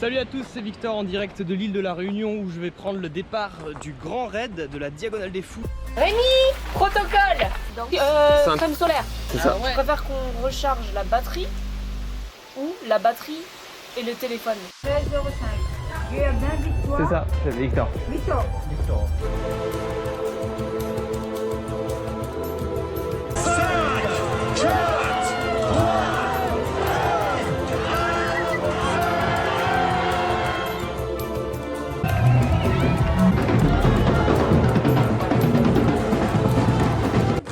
Salut à tous, c'est Victor en direct de l'île de la Réunion où je vais prendre le départ du grand raid de la Diagonale des Fous. Rémi, protocole. Crème solaire. C'est ça. Je préfère qu'on recharge la batterie ou la batterie et le téléphone. 13,05. Dieu a bien victoire. C'est ça, c'est Victor. Victor. Victor.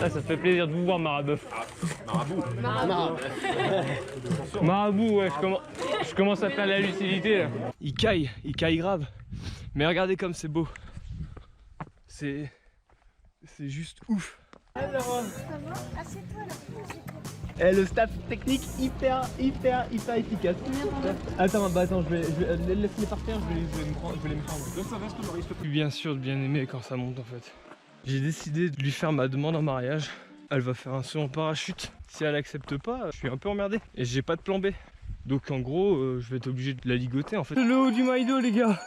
Ah, ça fait plaisir de vous voir, Marabeuf. Marabout, ouais, je commence à faire la lucidité là. Il caille grave. Mais regardez comme c'est beau. C'est juste ouf. Alors, le staff technique hyper efficace. Attends, je vais laisse-les par terre, je vais les me prendre. Je suis bien sûr de bien aimer quand ça monte en fait. J'ai décidé de lui faire ma demande en mariage. Elle va faire un saut en parachute. Si elle accepte pas, je suis un peu emmerdé. Et j'ai pas de plan B. Donc en gros, je vais être obligé de la ligoter en fait. Le haut du Maïdo les gars.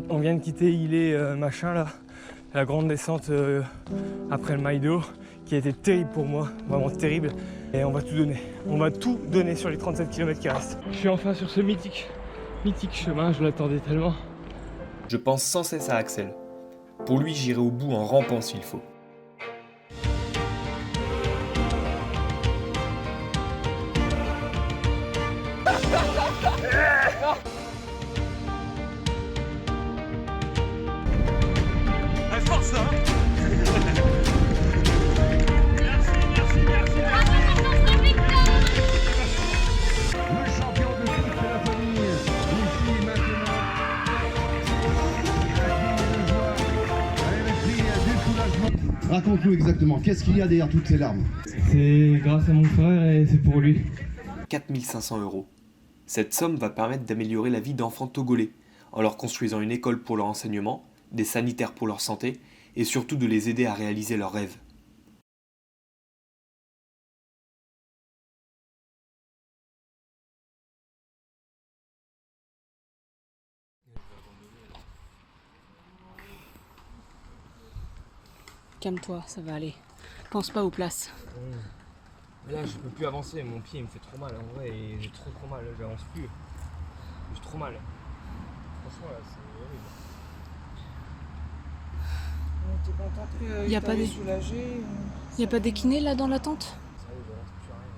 On vient de quitter Îlet machin là. La grande descente après le Maïdo. Qui a été terrible pour moi. Vraiment terrible. Et on va tout donner. On va tout donner sur les 37 km qui restent. Je suis enfin sur ce mythique chemin. Je l'attendais tellement. Je pense sans cesse à Axel. Pour lui, j'irai au bout en rampant s'il faut. Raconte-nous exactement, qu'est-ce qu'il y a derrière toutes ces larmes? C'est grâce à mon frère et c'est pour lui. 4 500 €. Cette somme va permettre d'améliorer la vie d'enfants togolais, en leur construisant une école pour leur enseignement, des sanitaires pour leur santé, et surtout de les aider à réaliser leurs rêves. Calme-toi, ça va aller. Pense pas aux places. Mais là je peux plus avancer, mon pied il me fait trop mal en vrai et j'ai trop mal, j'avance plus. J'ai trop mal. Franchement là c'est horrible. T'es contente que Y a pas des- soulagé. Y a pas des kinés là dans la tente? Ça y est, j'avance plus à rien.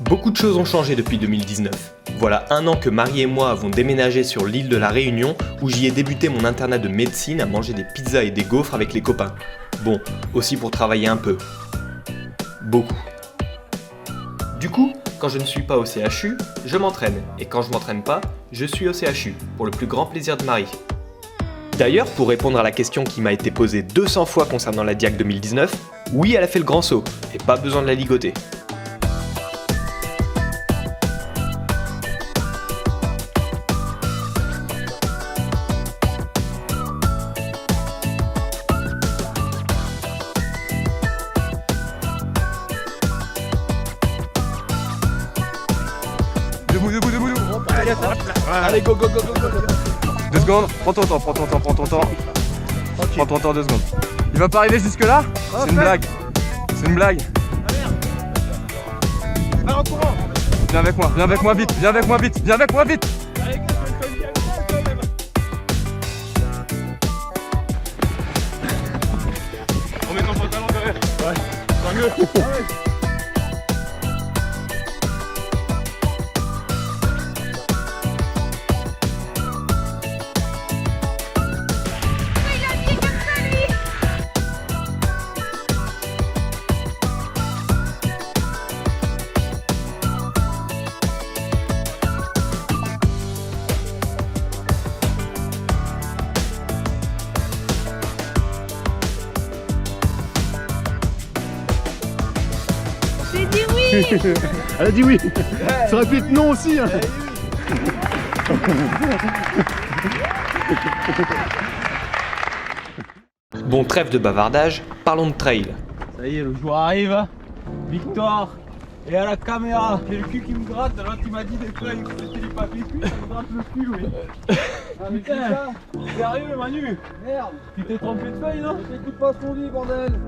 Beaucoup de choses ont changé depuis 2019. Voilà 1 an que Marie et moi avons déménagé sur l'île de la Réunion où j'y ai débuté mon internat de médecine à manger des pizzas et des gaufres avec les copains. Bon, aussi pour travailler un peu. Beaucoup. Du coup, quand je ne suis pas au CHU, je m'entraîne. Et quand je m'entraîne pas, je suis au CHU, pour le plus grand plaisir de Marie. D'ailleurs, pour répondre à la question qui m'a été posée 200 fois concernant la Diag 2019, oui, elle a fait le grand saut, et pas besoin de la ligoter. Debout. Allez, go. 2 secondes, prends ton temps. Prends ton temps, 2 secondes. Il va pas arriver jusque là? C'est une blague. Viens avec moi vite. On met ton pantalon derrière. Ouais, tant mieux. Elle a dit oui. Ça aurait pu être non aussi. Hein. Bon, trêve de bavardage, parlons de trail. Ça y est, le jour arrive. Victoire. Et à la caméra, j'ai le cul qui me gratte. Alors tu m'as dit des fois, c'était du papier cul, ça me gratte le cul, oui. Ah mais putain, sérieux Manu? Merde. Tu t'es trompé de feuille, non? J'écoute pas ce qu'on dit, bordel.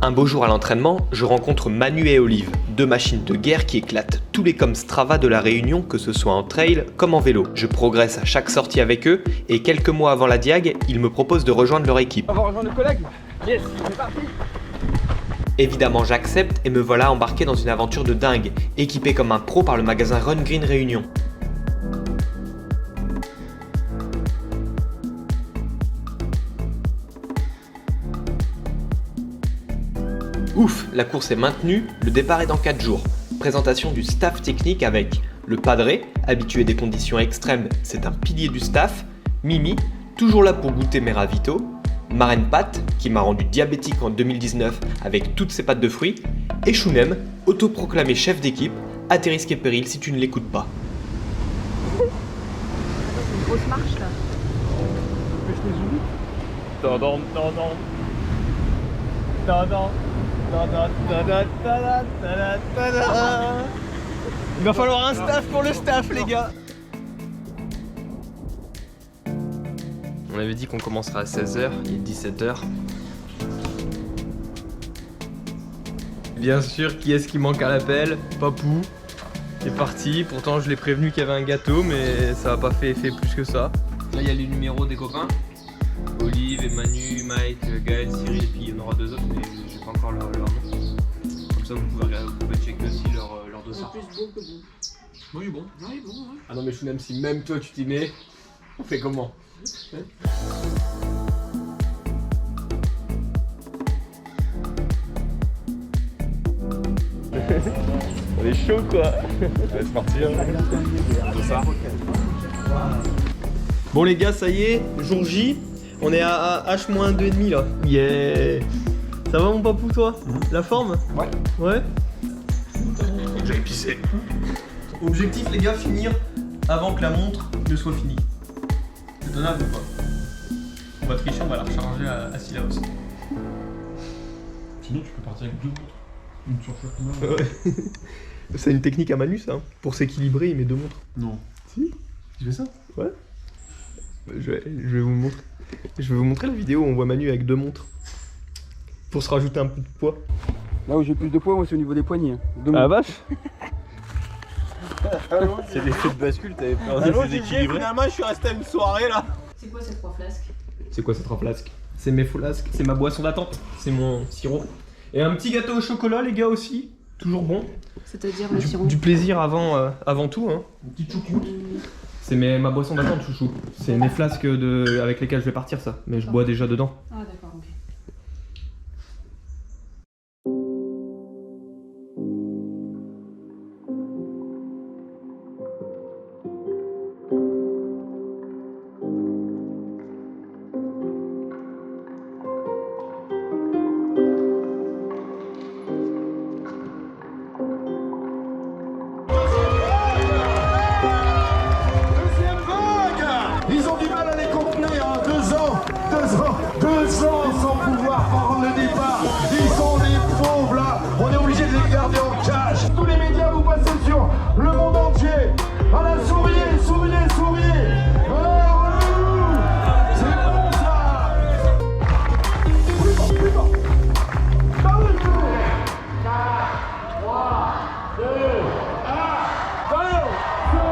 Un beau jour à l'entraînement, je rencontre Manu et Olive, 2 machines de guerre qui éclatent tous les coms Strava de la Réunion, que ce soit en trail comme en vélo. Je progresse à chaque sortie avec eux et quelques mois avant la Diag, ils me proposent de rejoindre leur équipe. On va rejoindre le collègue. Yes, c'est parti. Évidemment j'accepte et me voilà embarqué dans une aventure de dingue, équipé comme un pro par le magasin Run Green Réunion. Ouf, la course est maintenue, le départ est dans 4 jours. Présentation du staff technique avec le padré, habitué des conditions extrêmes, c'est un pilier du staff, Mimi, toujours là pour goûter mes ravitaux, Marraine Pat, qui m'a rendu diabétique en 2019 avec toutes ses pâtes de fruits, et Shunem, autoproclamé chef d'équipe, à tes risques et périls si tu ne l'écoutes pas. C'est une grosse marche là. Il va falloir un staff pour le staff, les gars. On avait dit qu'on commencerait à 16h, il est 17h. Bien sûr, qui est-ce qui manque à l'appel? Papou est parti. Pourtant, je l'ai prévenu qu'il y avait un gâteau, mais ça n'a pas fait effet plus que ça. Là, il y a les numéros des copains. Olive, Emanu, Mike, Gaël, Cyril, et puis il y en aura 2 autres, mais j'ai pas encore leur nom. Comme ça, vous pouvez checker aussi leur dossier. Oui, bon. Ah non, mais Shunem, si même toi tu t'y mets, on fait comment? On est chaud quoi. C'est parti. Bon les gars, ça y est, jour J, on est à H-2,5 là. Yeah. Ça va mon papou toi? La forme? Ouais. Ouais. J'avais pissé. Objectif les gars, finir avant que la montre ne soit finie. C'est donnable ou pas? On va tricher, on va la recharger à Silaos. Sinon, tu peux partir avec 2 montres. Une sur chaque main. Ouais. C'est une technique à Manu ça, hein. Pour s'équilibrer, il met 2 montres. Non. Si. Tu fais ça? Ouais. Je vais vous montrer. Je vais vous montrer la vidéo où on voit Manu avec 2 montres. Pour se rajouter un peu de poids. Là où j'ai plus de poids, moi c'est au niveau des poignets. Ah vache. C'est l'effet de bascule, t'avais peur de Allô, déséquilibrer. finalement je suis resté à une soirée là. C'est quoi ces 3 flasques? C'est quoi ces 3 flasques? C'est mes flasques, c'est ma boisson d'attente, c'est mon sirop. Et un petit gâteau au chocolat les gars aussi. toujours bon. C'est-à-dire le sirop. Du plaisir avant tout. Hein. Une petite choucroute. C'est ma boisson d'attente, chouchou. C'est mes flasques avec lesquelles je vais partir, ça. Mais je bois déjà dedans. Ah d'accord, ok. Ils ont du mal à les contenir, hein. 2 ans sans pouvoir prendre le départ. Ils sont des pauvres là. On est obligé de les garder en cage. Tous les médias vous passez sur le monde entier. Voilà, souriez, souriez, souriez. C'est bon ça. Plus fort, plus fort. Dans le tour. 4, 3, 2, 1, go.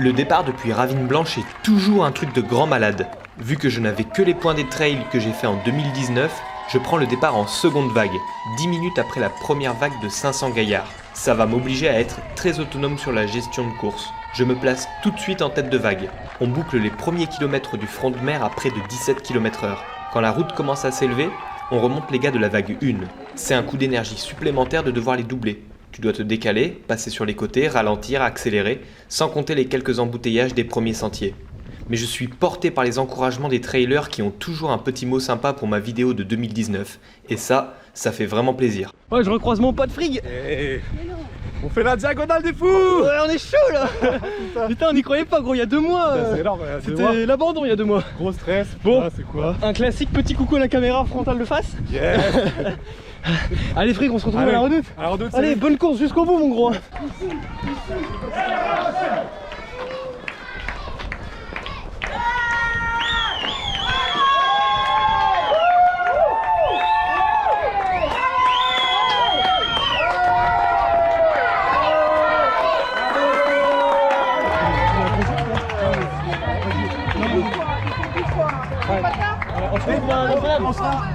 Le départ depuis Ravine Blanche est toujours un truc de grand malade. Vu que je n'avais que les points des trails que j'ai fait en 2019, je prends le départ en seconde vague, 10 minutes après la première vague de 500 gaillards. Ça va m'obliger à être très autonome sur la gestion de course. Je me place tout de suite en tête de vague. On boucle les premiers kilomètres du front de mer à près de 17 km/h. Quand la route commence à s'élever, on remonte les gars de la vague 1. C'est un coup d'énergie supplémentaire de devoir les doubler. Tu dois te décaler, passer sur les côtés, ralentir, accélérer, sans compter les quelques embouteillages des premiers sentiers. Mais je suis porté par les encouragements des trailers qui ont toujours un petit mot sympa pour ma vidéo de 2019. Et ça fait vraiment plaisir. Ouais, je recroise mon pote Frig. On fait la diagonale des fous. Ouais, on est chaud là. Putain, on n'y croyait pas gros, il y a 2 mois. C'est énorme, il y a 2 mois. C'était l'abandon il y a 2 mois. Gros stress. Bon, c'est quoi? Un classique petit coucou à la caméra frontale de face. Yeah. Allez Frig, on se retrouve à la redoute. À la redoute. Allez, bonne course jusqu'au bout mon gros.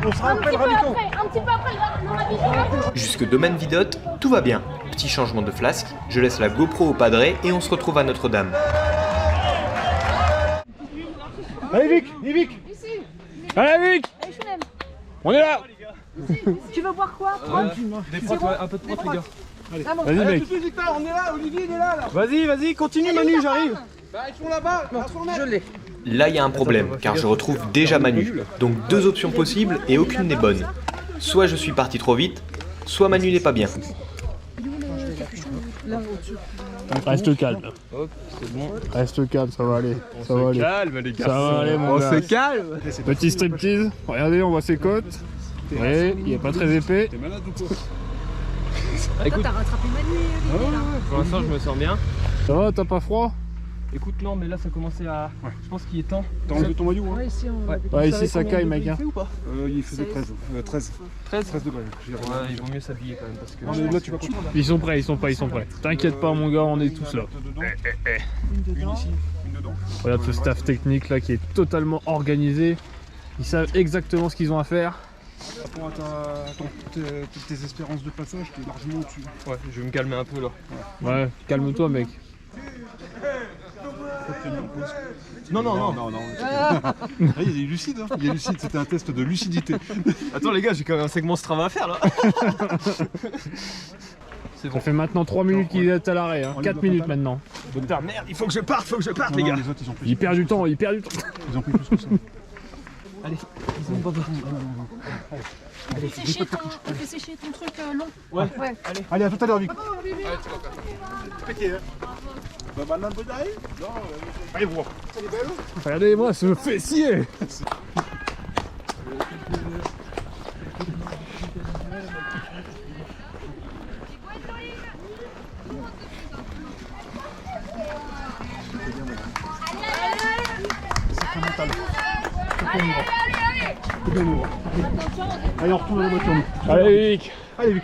On sera après le ravito. Jusque domaine Vidotte, tout va bien. Petit changement de flasque, je laisse la GoPro au padré et on se retrouve à Notre-Dame. Allez Vic. Allez Vic. On est là. Tu veux boire quoi? Des protes, ouais, un peu de protes les gars. Vas-y mec. On est là, Olivier il est là. Vas-y, continue Manu, j'arrive. Bah ils sont là-bas. Je l'ai. Là, il y a un problème, car je retrouve déjà Manu. Donc 2 options possibles et aucune n'est bonne. Soit je suis parti trop vite, soit Manu n'est pas bien. Reste calme. Hop, c'est bon. Reste calme, ça va aller. Ça va aller. Calme les gars. Ça va aller mon gars. calme. Petit striptease. Regardez, on voit ses côtes. Ouais, il est pas très épais. T'es malade ou quoi? Écoute, T'as rattrapé Manu et Olivier là. pour l'instant je me sens bien. Ça va, t'as pas froid? Écoute, non, mais là ça commençait à. Je pense qu'il est temps. T'as enlevé ton maillot hein? Ouais, ici on. Ouais, ici ça caille mec. Hein. Il faisait 13. 13 degrés. Ouais, il vaut mieux s'habiller quand même parce que. Non mais là tu vas continuer. Ils sont prêts. T'inquiète pas mon gars, on est tous là. Une ici, une dedans. Regarde ce staff technique là qui est totalement organisé. Ils savent exactement ce qu'ils ont à faire. Par rapport à tes espérances de passage, t'es largement au-dessus. Ouais, je vais me calmer un peu là. Ouais, calme-toi mec. Non. Il est lucide, hein. Il est lucide, c'était un test de lucidité. Attends les gars, j'ai quand même un segment Strava à faire là. C'est bon. Ça fait maintenant 3 minutes qu'il est à l'arrêt, hein. 4 minutes maintenant. Putain, merde, il faut que je parte Non, les gars. les autres ils ont plus. Il perd du temps. Ils ont pris plus que ça. Fais sécher ton truc long. Ouais. Allez, à tout à l'heure, Vic. Allez, voir. Regardez-moi ce fessier. Allez, on retourne à la voiture. nous. Allez Vic. Allez, Vic.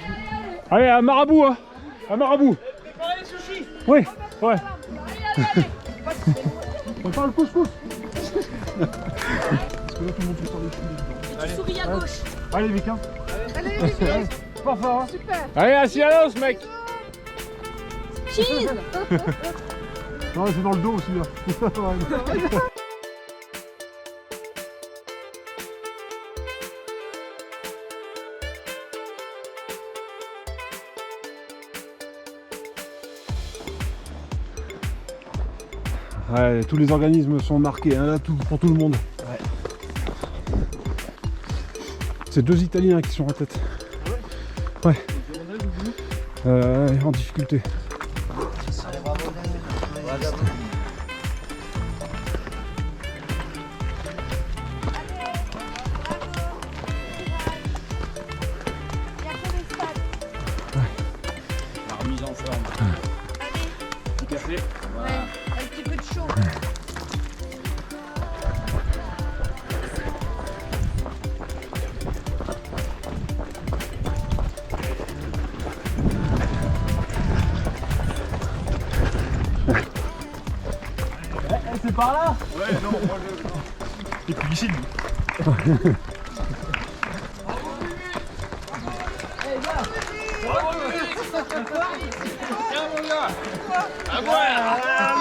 Allez, un marabout, hein. Un marabout. Oui, ouais. On parle pouce. Parce que là, tout le monde peut faire le chou. Souris à gauche. Allez, Vic. Hein. Pas fort, hein. Allez, assis à l'os, mec. Cheese. Non, c'est dans le dos aussi, là. Ouais, tous les organismes sont marqués, hein, là, pour tout le monde. Ouais. C'est 2 Italiens qui sont en tête. Ouais. En difficulté. La remise en forme. Tout café. Ouais, un petit peu de chaud. C'est par là. Ouais, non, moi je. Et puis ici,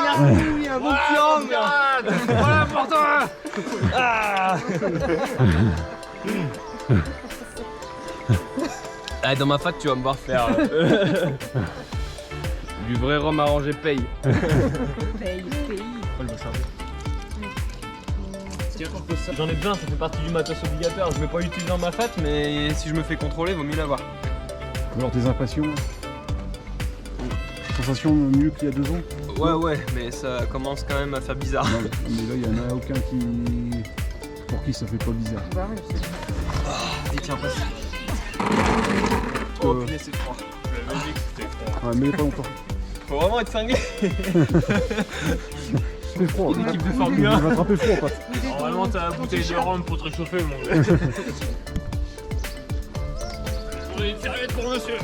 Merci, un bon petit angle. Voilà pour toi. Dans ma fac, tu vas me voir faire du vrai rhum arrangé paye. J'en ai besoin, ça fait partie du matos obligatoire. Je vais pas l'utiliser dans ma fat, mais si je me fais contrôler, vaut mieux l'avoir. alors tes impatients. Sensation mieux qu'il y a 2 ans. Ouais, mais ça commence quand même à faire bizarre. Non, mais là, il n'y en a aucun pour qui ça fait pas bizarre. Et tiens, passe. Oh punaise, c'est froid. Ouais, mais pas longtemps. Faut vraiment être cinglé. C'est froid. Une équipe de Il Formule va 1. attraper froid, Pat. Normalement, t'as la bouteille de rhum pour te réchauffer, mon gars. Une serviette pour monsieur.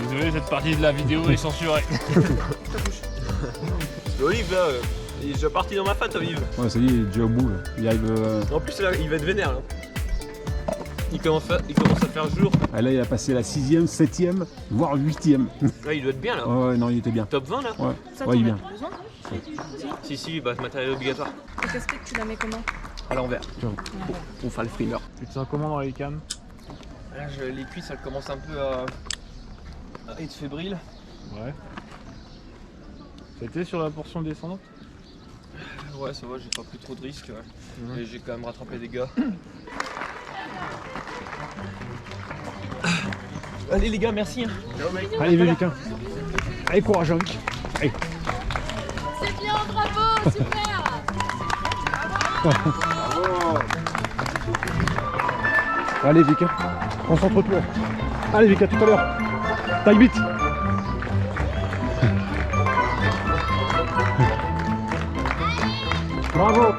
Désolé, cette partie de la vidéo est censurée. Olive, là, il est déjà parti dans ma fat, Olive. Ouais, ça y est, il est déjà au bout. Là. Il arrive. En plus, là, il va être vénère, là. Il commence à faire jour. Ah, là, il a passé la 6ème, 7ème, voire 8ème. Ouais, il doit être bien, là. Ouais, non, il était bien. Top 20, là. Ouais, Ça, ouais, il est t'en bien. as besoin, non? Si, bah, matériel obligatoire. Ta casquette, tu la mets comment? À l'envers. Ciao. Pour faire le frimeur. Tu te sens comment dans les cannes? Là, les cuisses, elles commencent un peu à être fébrile. Ouais. C'était sur la portion descendante? Ouais, ça va, j'ai pas pris trop de risques. Ouais. Et j'ai quand même rattrapé des gars. Allez les gars, merci. Hein. Allez, Vic. Allez, courage, hein, Vic. Allez. C'est bien, bravo, super. Allez, Vic. Concentre-toi. Allez, Vic, à tout à l'heure. Taille vite. Bravo.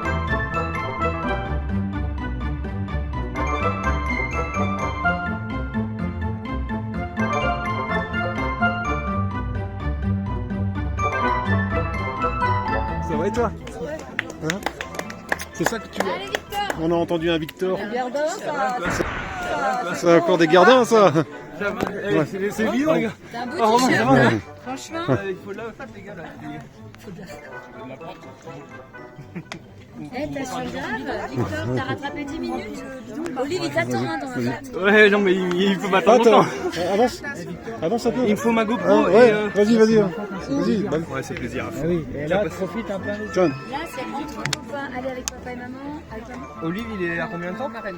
Ça va et toi? Hein? C'est ça que tu veux? On a entendu un Victor. C'est encore des gardins, ça. Ouais. C'est vidéo les gars. T'as un beau t-shirt, hein. Franchement. Il faut de la fat les gars là. Eh, t'as sur le grave, Victor, t'as rattrapé 10 minutes. Olive, il t'attend hein, dans la fat. Ouais, non mais il faut m'attendre longtemps. Avance. Avance un peu. Il me faut ma GoPro. Ouais, et vas-y. Vas-y. Ouais, c'est plaisir. Oui, et là, profite un peu. John. Là, c'est entre copains, aller avec papa et maman, avec maman. Olive, il est à combien de temps? Marraine.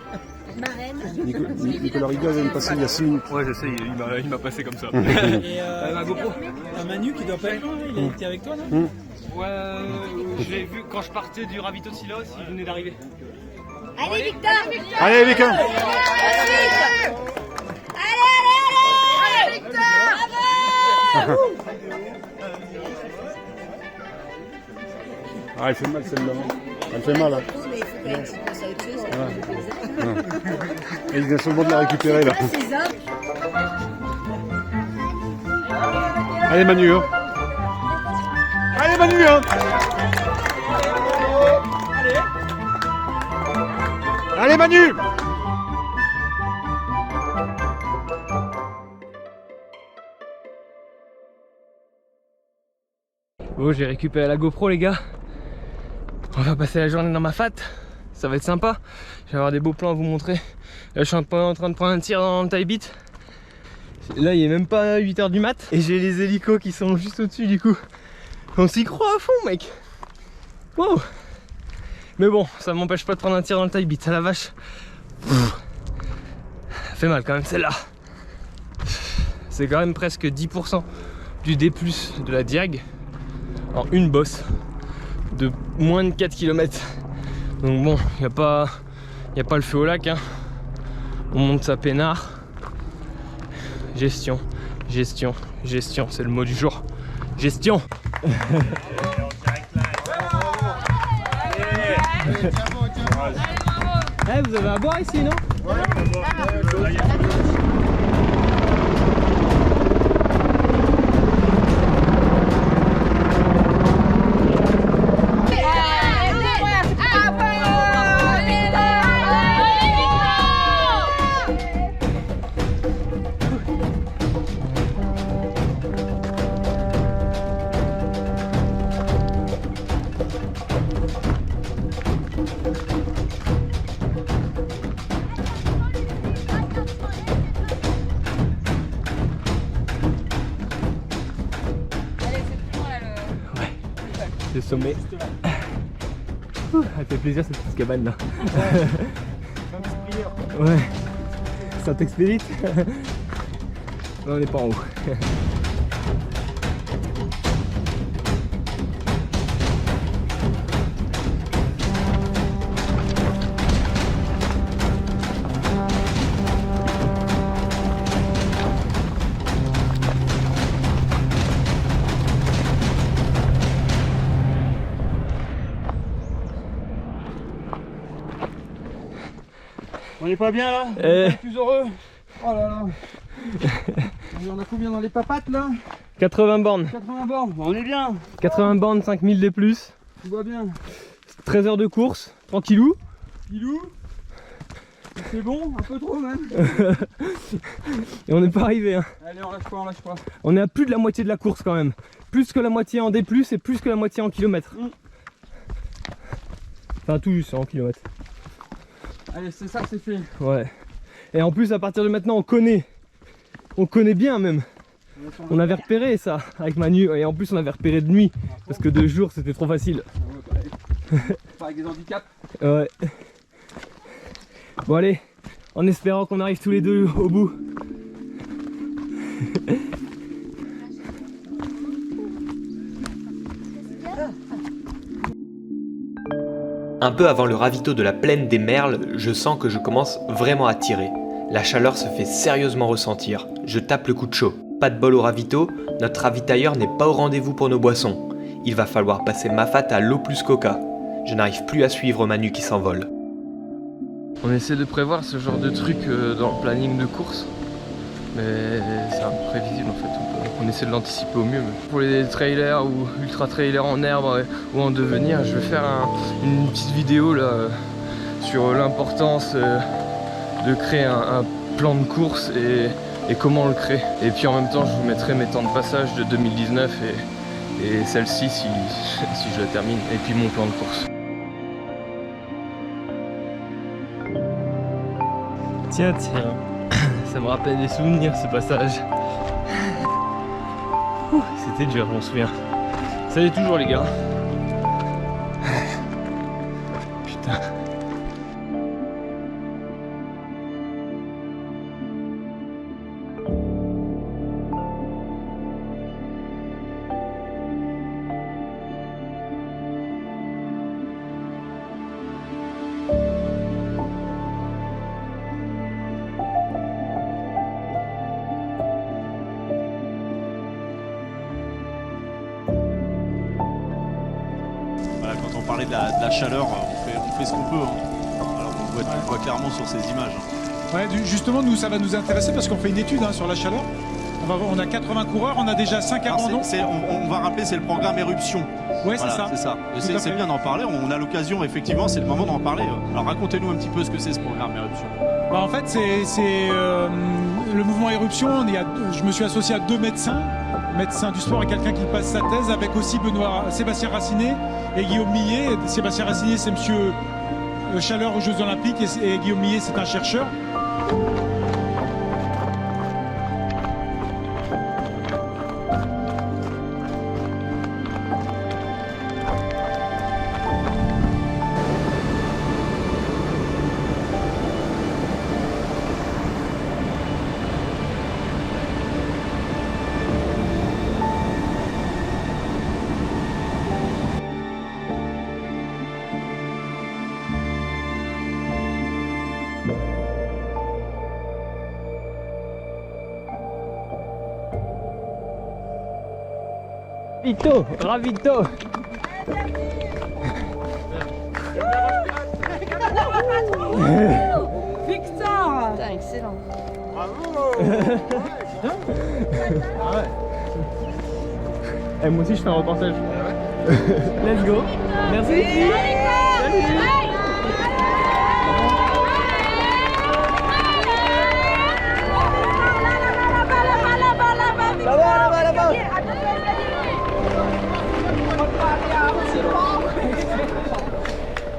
Nicolas Riga vient de passer il y a 6 minutes. Ouais, je sais, il m'a passé comme ça. Et ma GoPro. t'as Manu qui doit pas être loin, il était avec toi non? Ouais, je l'ai vu quand je partais du ravito de Silos, il venait d'arriver. Allez, Victor. Allez, Vic. Allez, Victor. Bravo. Ah, elle fait mal celle-là. Elle fait mal. Hein. Mais il faut quand même que tu penses à autre chose. Et il vient seulement de la récupérer là. C'est ça. Allez Manu. Hein. Allez Manu. Hein. Allez Manu. Bon, j'ai récupéré la GoPro les gars. On va passer la journée dans ma fat. Ça va être sympa. Je vais avoir des beaux plans à vous montrer. Là je suis en train de prendre un tir dans le taille beat. Là il est même pas 8h du mat. Et j'ai les hélicos qui sont juste au-dessus du coup. On s'y croit à fond mec. Wow. Mais bon, ça m'empêche pas de prendre un tir dans le taille beat. À la vache. Ça fait mal quand même celle-là. C'est quand même presque 10% du D+ de la diag en une bosse de moins de 4 km. Donc bon, il n'y a pas le feu au lac hein. On monte sa peinard. Gestion, c'est le mot du jour. Gestion. Eh, vous avez à boire ici, non? Le sommet. Elle fait plaisir cette petite cabane là. Ouais. Ça t'expédite. Non, on n'est pas en haut. On est pas bien là? On est plus heureux. Oh là là. On a combien dans les papates là? 80 bornes. 80 bornes, on est bien. 80 bornes, 5000 D+. Tout va bien. 13 heures de course, tranquillou. Pilou. C'est bon, un peu trop même. Et on n'est pas arrivé hein. Allez, on lâche pas, on lâche pas. On est à plus de la moitié de la course quand même. Plus que la moitié en D+, et plus que la moitié en kilomètres. Enfin tout juste en kilomètres. Allez, c'est ça, c'est fait. Ouais. Et en plus à partir de maintenant on connaît bien même On avait repéré ça avec Manu et en plus on avait repéré de nuit parce que de jour c'était trop facile. Pas avec des handicaps. Ouais. Bon allez, en espérant qu'on arrive tous les deux au bout. Un peu avant le ravito de la plaine des Merles, je sens que je commence vraiment à tirer. La chaleur se fait sérieusement ressentir. Je tape le coup de chaud. Pas de bol au ravito, notre ravitailleur n'est pas au rendez-vous pour nos boissons. Il va falloir passer Mafat à l'eau plus coca. Je n'arrive plus à suivre Manu qui s'envole. On essaie de prévoir ce genre de truc dans le planning de course. Mais c'est imprévisible en fait. On essaie de l'anticiper au mieux. Mais pour les trailers ou ultra trailers en herbe ou en devenir, je vais faire une petite vidéo là, sur l'importance de créer un plan de course et comment on le crée. Et puis en même temps je vous mettrai mes temps de passage de 2019 et celle-ci si je la termine. Et puis mon plan de course. Tiens, ça me rappelle des souvenirs ce passage. C'était dur, je m'en souviens. Ça l'est toujours les gars. Putain. Quand on parlait de la chaleur, on fait ce qu'on peut. Hein. Alors on le voit clairement sur ces images. Ouais, justement, nous, ça va nous intéresser parce qu'on fait une étude sur la chaleur. On a 80 coureurs, on a déjà 5 abandons. On va rappeler, c'est le programme Éruption. Ouais, voilà, c'est ça. C'est bien d'en parler, on a l'occasion, effectivement, c'est le moment d'en parler. Alors racontez-nous un petit peu ce que c'est ce programme Éruption. Bah, en fait, c'est le mouvement Éruption. Je me suis associé à 2 médecin du sport et quelqu'un qui passe sa thèse, avec aussi Sébastien Racinet et Guillaume Millet. Sébastien Racinet, c'est monsieur Chaleur aux Jeux Olympiques et Guillaume Millet, c'est un chercheur. Ravito. Victor. Putain, excellent. Bravo. Et moi aussi je fais un reportage. Let's go. Merci. Salut.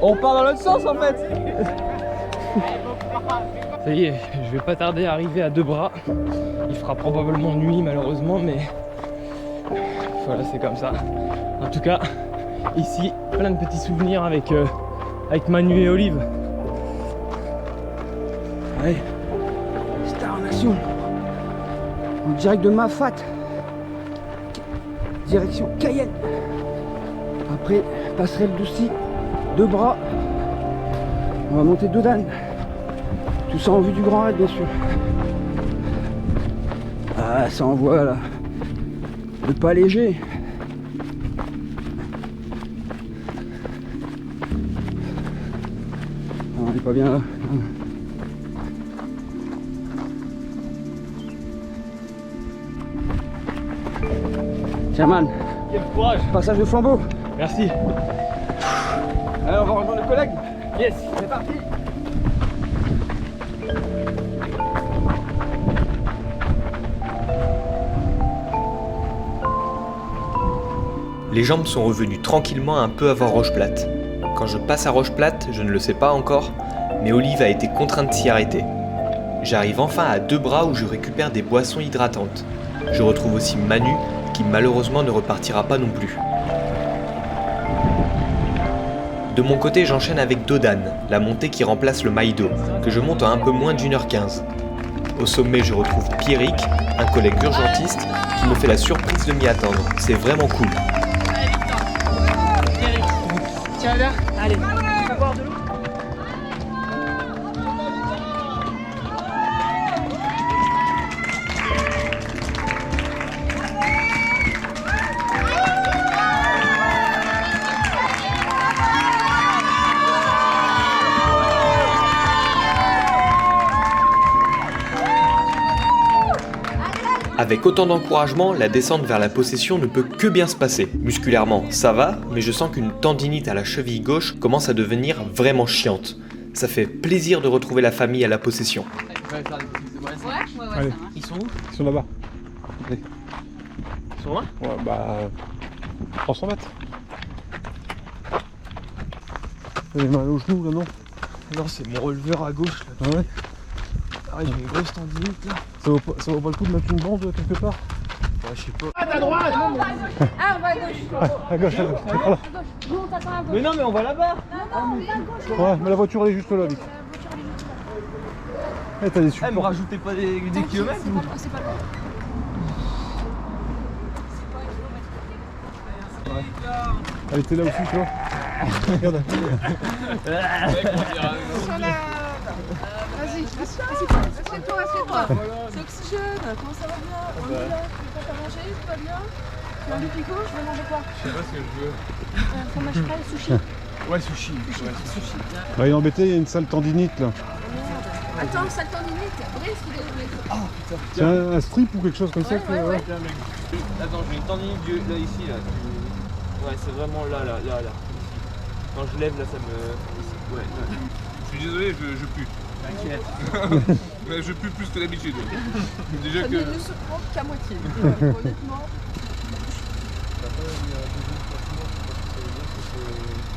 On part dans l'autre sens en fait. Ça y est, je vais pas tarder à arriver à 2 bras. Il fera probablement nuit malheureusement, mais voilà, c'est comme ça. En tout cas, ici, plein de petits souvenirs avec Manu et Olive. Allez, Star Nation. En direct de Mafat. Direction Cayenne. Après, passerelle d'Oussy. 2 bras, on va monter 2 dames, tout ça en vue du Grand Raid bien sûr. Ah, ça envoie là, le pas léger. Ah, on est pas bien là. Tiens man, quel courage. Passage de flambeau. Merci. Alors on va rejoindre le collègue. Yes, c'est parti. Les jambes sont revenues tranquillement un peu avant Rocheplate. Quand je passe à Rocheplate, je ne le sais pas encore, mais Olive a été contrainte de s'y arrêter. J'arrive enfin à 2 bras où je récupère des boissons hydratantes. Je retrouve aussi Manu, qui malheureusement ne repartira pas non plus. De mon côté, j'enchaîne avec Dodan, la montée qui remplace le Maïdo, que je monte en un peu moins d'1h15. Au sommet, je retrouve Pierrick, un collègue urgentiste, qui me fait la surprise de m'y attendre. C'est vraiment cool. Tiens là, allez, tu veux boire de l'eau? Avec autant d'encouragement, la descente vers la possession ne peut que bien se passer. Musculairement, ça va, mais je sens qu'une tendinite à la cheville gauche commence à devenir vraiment chiante. Ça fait plaisir de retrouver la famille à la possession. Allez. Ils sont où? Ils sont là-bas. Allez. Ils sont loin? Ouais, bah... 300 mètres. Vous avez mal au genou là, non? Non, c'est mon releveur à gauche là. Ah ouais? Ah, j'ai une grosse tendinite là. Ça vaut pas le coup de mettre une bande quelque part? Ouais, je sais pas. Ah, on va à gauche. À gauche, à gauche. Voilà. Nous, on t'attend à gauche. Mais non, mais on va là-bas. Non, on va à gauche. Ouais, mais la voiture elle est juste là, vite. Eh, t'as des Eh, supports. me rajoutez pas des kilomètres ou... C'est pas loin. Elle était là aussi, tu vois. Regarde. Vas-y, assieds-toi. C'est Oxygène, comment ça va bien? On est là, tu veux pas manger? Tout va bien? Tu veux un pico? Je veux manger quoi? Je sais pas ce que je veux. Fromage frais, sushi. Ouais, sushi. Bah, il est embêté, il y a une sale tendinite là. Attends, ça tendinite. Brice, il est... Ah putain. C'est un strip ou quelque chose comme ça que, ouais. Tiens, mec. Attends, j'ai une tendinite là ici là. Ouais, c'est vraiment là. Ici. Quand je lève là, ça me. Ouais. Je suis désolé, je pue. T'inquiète. Mais je pue plus que d'habitude. Déjà Ça que. ne se prend qu'à moitié. Honnêtement.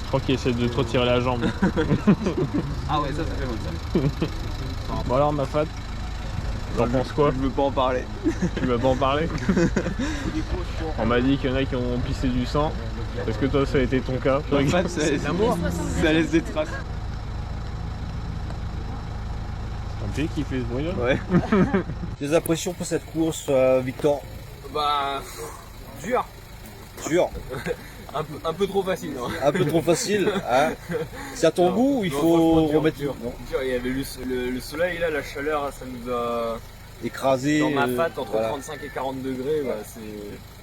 Je crois qu'il essaie de te retirer la jambe. Ah ouais, ça fait mal ça. Bon alors ma fat, t'en penses quoi? Je veux pas en parler. Tu vas pas en parler? On m'a dit qu'il y en a qui ont pissé du sang. Est-ce que toi ça a été ton cas? En fait, ça laisse des traces. C'est un pays qui fait ce bruit là? Ouais. Tes impressions pour cette course, Victor? Bah. Dur. Dur. Un peu trop facile, non? Un peu trop facile, hein? C'est à ton goût ou il faut remettre dur. Il y avait le soleil là, la chaleur, ça nous a écrasé dans ma fat entre voilà. 35 et 40 degrés. Bah,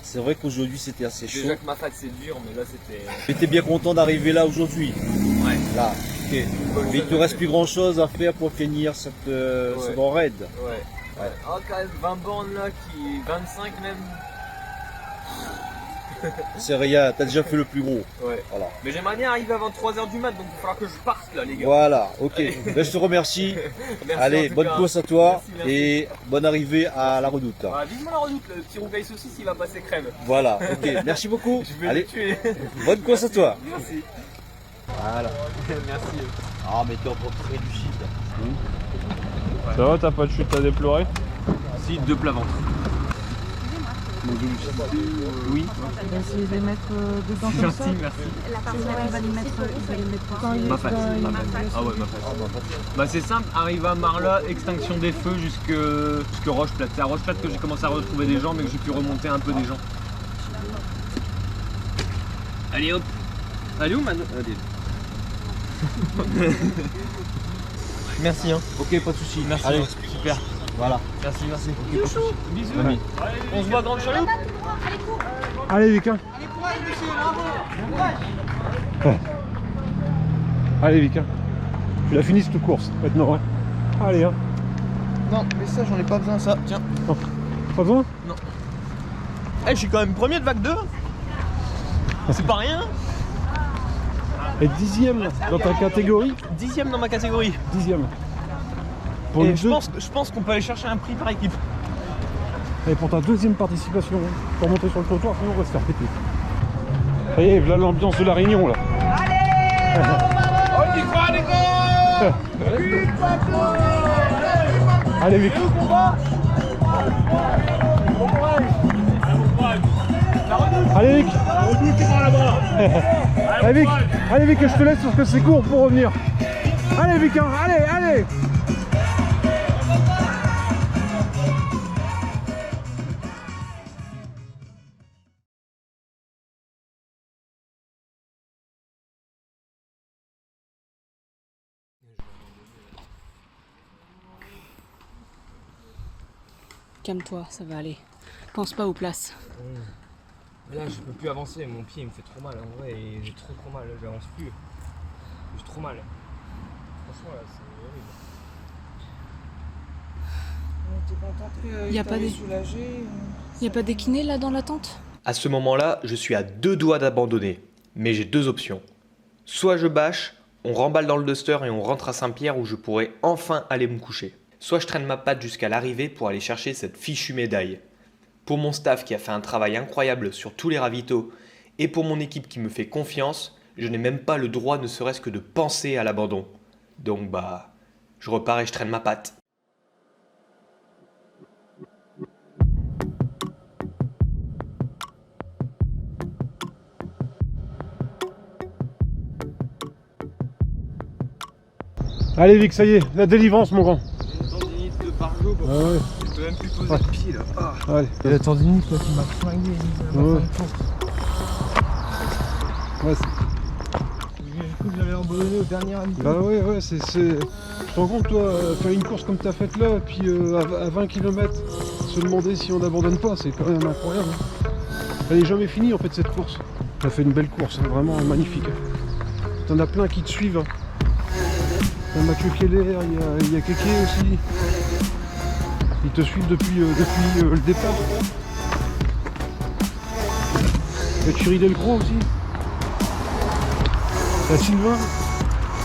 c'est vrai qu'aujourd'hui c'était assez chaud. Déjà que ma fat c'est dur, mais là c'était. Mais t'es bien content d'arriver là aujourd'hui? Ouais. Là, ok. Mais il te reste plus grand chose à faire pour finir ce grand raid. Ouais. Ah, quand même 20 bornes là, 25 même. C'est rien, t'as déjà fait le plus gros. Ouais. Voilà. Mais j'aimerais bien arriver avant 3h du mat, donc il va falloir que je parte là, les gars. Voilà, ok. Ben, je te remercie. Merci Allez, en tout bonne cas. course à toi Merci. et bonne arrivée à la redoute. Voilà, vivement la redoute, le petit rougail saucisse il va passer crème. Voilà, ok. Merci beaucoup. Je vais Allez, le tuer. bonne course à toi. Merci. Voilà. Merci. Ah, mais t'es encore très lucide. Ça va, t'as pas de chute à déplorer? Si, 2 plats ventre. Oui. On va essayer de les mettre dedans comme ça. Gentil, merci. Il va les mettre quand il est Ma fat. Ah ouais, ma fat. Bah c'est simple, arrive à Marla, extinction des feux jusque Roche-Plate. C'est à Roche-Plate que j'ai commencé à retrouver des gens, mais que j'ai pu remonter un peu des gens. Allez hop. Allez où Manu? Allez. Merci hein. Ok, pas de soucis. Merci. Allez, Super. voilà. Merci. Bisous. On se voit grande chaloupe. Allez, Vika. Allez, Vika. Tu l'as fini cette course maintenant, hein? Allez, hein. Non, mais ça j'en ai pas besoin ça. Tiens. Non. Pas besoin? Non. Eh, je suis quand même premier de vague 2. C'est pas rien. Et 10ème dans ta catégorie? 10ème dans ma catégorie. 10ème. Pour Et une je pense qu'on peut aller chercher un prix par équipe. Et pour ta deuxième participation, pour monter sur le trottoir, sinon on va se faire péter. Ça y est, voilà l'ambiance de la Réunion là. Allez, Vic. Allez Vic, je te laisse parce que c'est court pour revenir. Allez Vic, hein, allez. Calme-toi, ça va aller. Pense pas aux places. Là, je peux plus avancer, mon pied il me fait trop mal en vrai, et j'ai trop mal, j'avance plus. J'ai trop mal. Franchement, là, c'est horrible. Y a pas des kinés là dans la tente? À ce moment-là, je suis à 2 doigts d'abandonner. Mais j'ai 2 options. Soit je bâche, on remballe dans le Duster et on rentre à Saint-Pierre où je pourrais enfin aller me coucher. Soit je traîne ma patte jusqu'à l'arrivée pour aller chercher cette fichue médaille. Pour mon staff qui a fait un travail incroyable sur tous les ravitaux et pour mon équipe qui me fait confiance, je n'ai même pas le droit ne serait-ce que de penser à l'abandon. Donc je repars et je traîne ma patte. Allez Vic, ça y est, la délivrance mon grand. Tendinite de par jour, Ah ouais. je peux même plus poser le pied là. Ah. Allez. Et la tendinite toi qui m'a flingué. Ouais. Ouais, J'ai cru que j'avais abandonné au dernier ravito. bah ouais, c'est... Tu te rends compte toi, faire une course comme t'as faite là, et puis à 20 km, se demander si on n'abandonne pas, c'est quand même incroyable. Elle est jamais finie en fait cette course. T'as fait une belle course, hein, vraiment magnifique. T'en as plein qui te suivent. Il y a Mathieu Keller, il y a Kéké aussi. Ils te suivent depuis le départ. Il y a Thierry Delcroix aussi. Il y a Sylvain.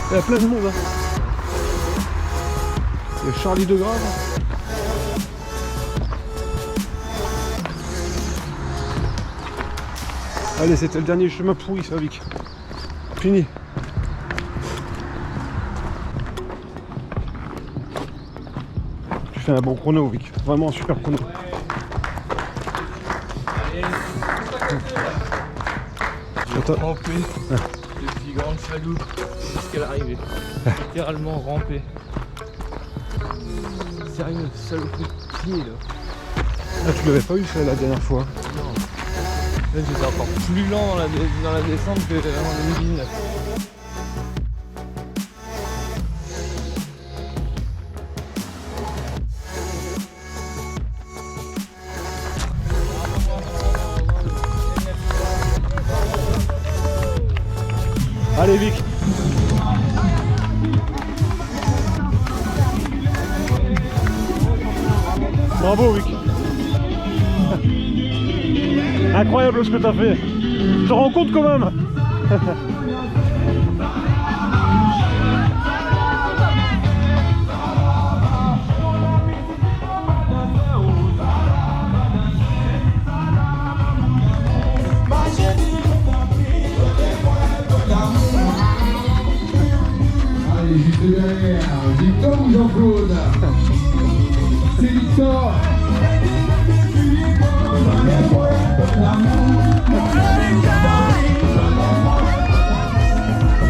Il y a plein de monde. Hein. Il y a Charlie Degrave. Allez, c'était le dernier chemin pourri ça, Vic. Fini. Tu fais un bon chrono, Vic. Vraiment un super chrono. Rampé depuis Grande Chaloupe jusqu'à l'arrivée. Littéralement rampé. Sérieux, salope de pied là. Ah, tu l'avais pas eu ça la dernière fois? Non. Là j'étais encore plus lent dans la descente que en 2019. Allez Vic. Bravo Vic. Incroyable ce que t'as fait. Tu te rends compte quand même. Allez, juste derrière, Victor ou Jean-Claude? C'est Victor.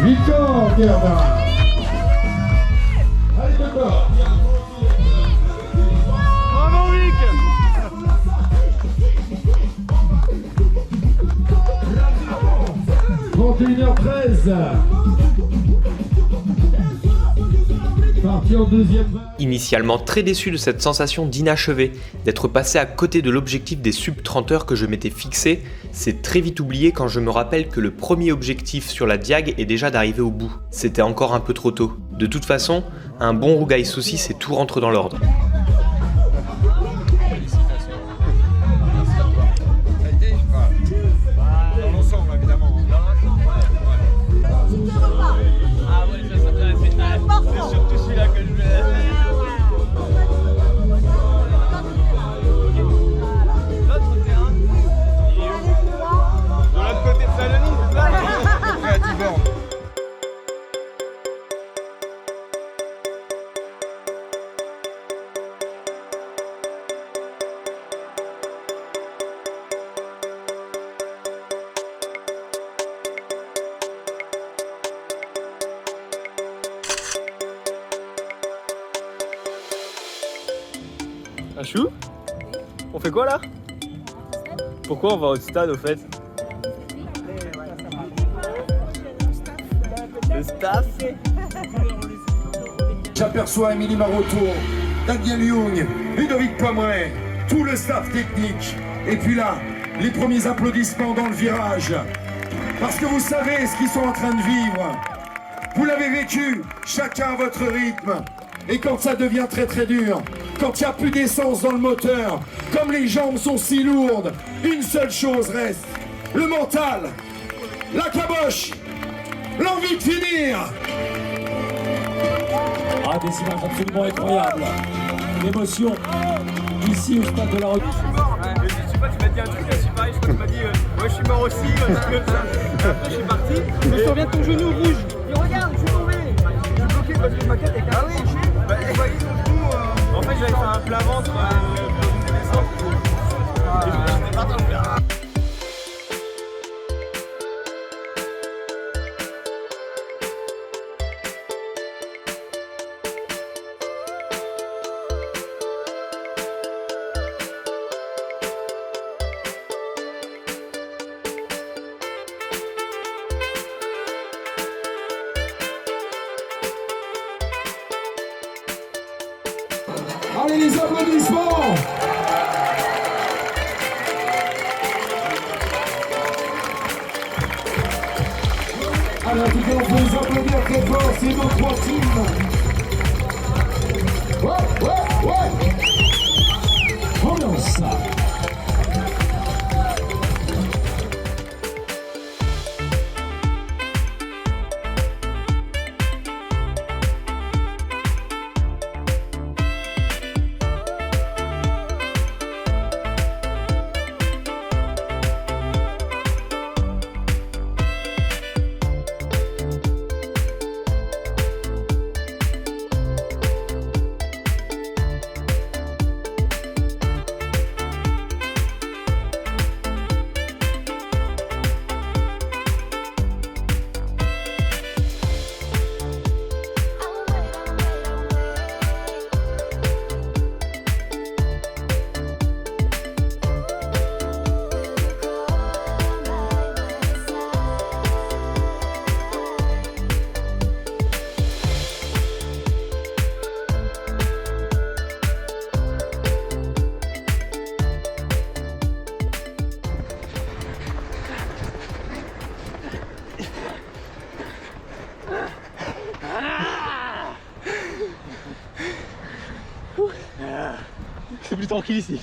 Victor qui est là-bas. Allez, Victor. Bravo Vic. 21h13. Parti en deuxième vague. Initialement très déçu de cette sensation d'inachevé, d'être passé à côté de l'objectif des sub 30 heures que je m'étais fixé, c'est très vite oublié quand je me rappelle que le premier objectif sur la Diag est déjà d'arriver au bout. C'était encore un peu trop tôt. De toute façon, un bon rougail saucisse et tout rentre dans l'ordre. Dans l'ensemble, évidemment. Ah ouais, ça t'avait fait mal. C'est surtout celui-là que je vais. L'autre terrain, il est où? De l'autre côté de Saloni, c'est ça? Ouais, à Tiborne. Un chou? On fait quoi là? Pourquoi on va au stade au fait? Le staff? J'aperçois Émilie Maroto, Daniel Young, Ludovic Pomeray, tout le staff technique. Et puis là, les premiers applaudissements dans le virage. Parce que vous savez ce qu'ils sont en train de vivre. Vous l'avez vécu, chacun à votre rythme. Et quand ça devient très très dur, quand il n'y a plus d'essence dans le moteur, comme les jambes sont si lourdes, une seule chose reste. Le mental, la caboche, l'envie de finir. Ah, des images absolument incroyables. L'émotion ici au stade de la Route. Je sais pas, tu m'as dit un truc là, c'est pareil, je crois que tu m'as dit ouais, je suis mort aussi, comme ça. Après, je suis parti, je me souviens de ton genou rouge. Et regarde, je suis tombé. Je suis bloqué parce que ma tête était accrochée. Bah, vous voyez mon coup, en fait, j'avais fait un plat ventre dans une des descentes. Et j'étais pas en train de faire. Allez, les applaudissements! Allez, en tout cas, on peut les applaudir très fort, c'est nos trois teams. Ouais! Ambiance! C'est plus tranquille ici.